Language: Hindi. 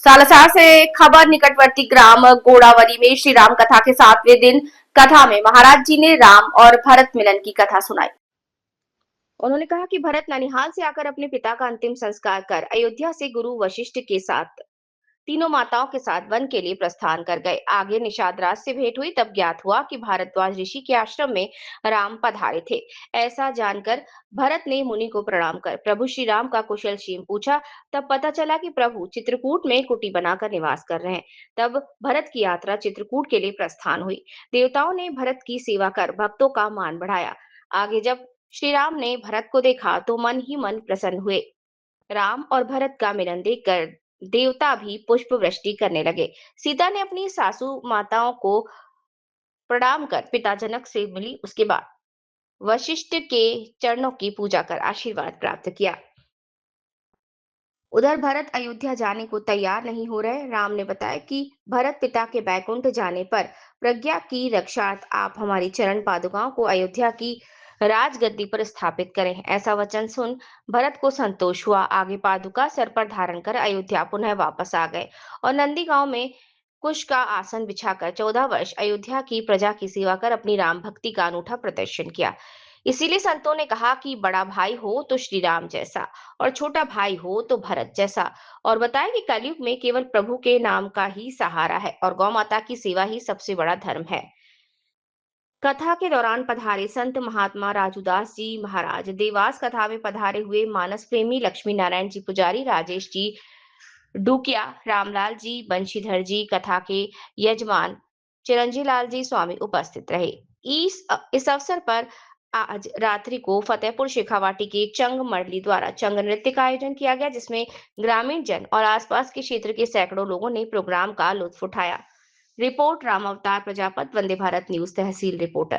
सालासर से खबर निकटवर्ती ग्राम गोड़ावली में श्री राम कथा के 7वें दिन कथा में महाराज जी ने राम और भरत मिलन की कथा सुनाई। उन्होंने कहा कि भरत ननिहाल से आकर अपने पिता का अंतिम संस्कार कर अयोध्या से गुरु वशिष्ठ के साथ तीनों माताओं के साथ वन के लिए प्रस्थान कर गए। आगे निषाद राज से भेंट हुई तब ज्ञात हुआ कि भारद्वाज ऋषि के आश्रम में राम पधारे थे। ऐसा जानकर भरत ने मुनि को प्रणाम कर प्रभु श्री राम का कुशल क्षेम पूछा। तब पता चला कि प्रभु चित्रकूट में कुटी बनाकर निवास कर रहे हैं। तब भरत की यात्रा चित्रकूट के लिए प्रस्थान हुई। देवताओं ने भरत की सेवा कर भक्तों का मान बढ़ाया। आगे जब श्री राम ने भरत को देखा तो मन ही मन प्रसन्न हुए। राम और भरत का मिलन देखकर देवता भी पुष्प वृष्टि करने लगे। सीता ने अपनी सासू माताओं को प्रणाम कर पिता जनक से मिली। उसके बाद वशिष्ठ के चरणों की पूजा कर आशीर्वाद प्राप्त किया। उधर भरत अयोध्या जाने को तैयार नहीं हो रहे। राम ने बताया कि भरत पिता के बैकुंठ जाने पर प्रज्ञा की रक्षार्थ आप हमारी चरण पादुकाओं को अयोध्या की राजगद्दी पर स्थापित करें। ऐसा वचन सुन भरत को संतोष हुआ। आगे पादुका सर पर धारण कर अयोध्या पुनः वापस आ गए और नंदी गांव में कुश का आसन बिछाकर 14 वर्ष अयोध्या की प्रजा की सेवा कर अपनी राम भक्ति का अनूठा प्रदर्शन किया। इसीलिए संतों ने कहा कि बड़ा भाई हो तो श्री राम जैसा और छोटा भाई हो तो भरत जैसा। और बताया कि कलयुग में केवल प्रभु के नाम का ही सहारा है और गौ माता की सेवा ही सबसे बड़ा धर्म है। कथा के दौरान पधारे संत महात्मा राजूदास जी महाराज, देवास कथा में पधारे हुए मानस प्रेमी लक्ष्मी नारायण जी पुजारी, राजेश जी डूकिया, रामलाल जी बंशीधर जी, कथा के यजमान चिरंजी लाल जी स्वामी उपस्थित रहे। इस अवसर पर आज रात्रि को फतेहपुर शेखावाटी के चंग मंडली द्वारा चंग नृत्य का आयोजन किया गया, जिसमें ग्रामीण जन और आसपास के क्षेत्र के सैकड़ों लोगों ने प्रोग्राम का लुत्फ उठाया। रिपोर्ट राम अवतार प्रजापत, वंदे भारत न्यूज, तहसील रिपोर्टर।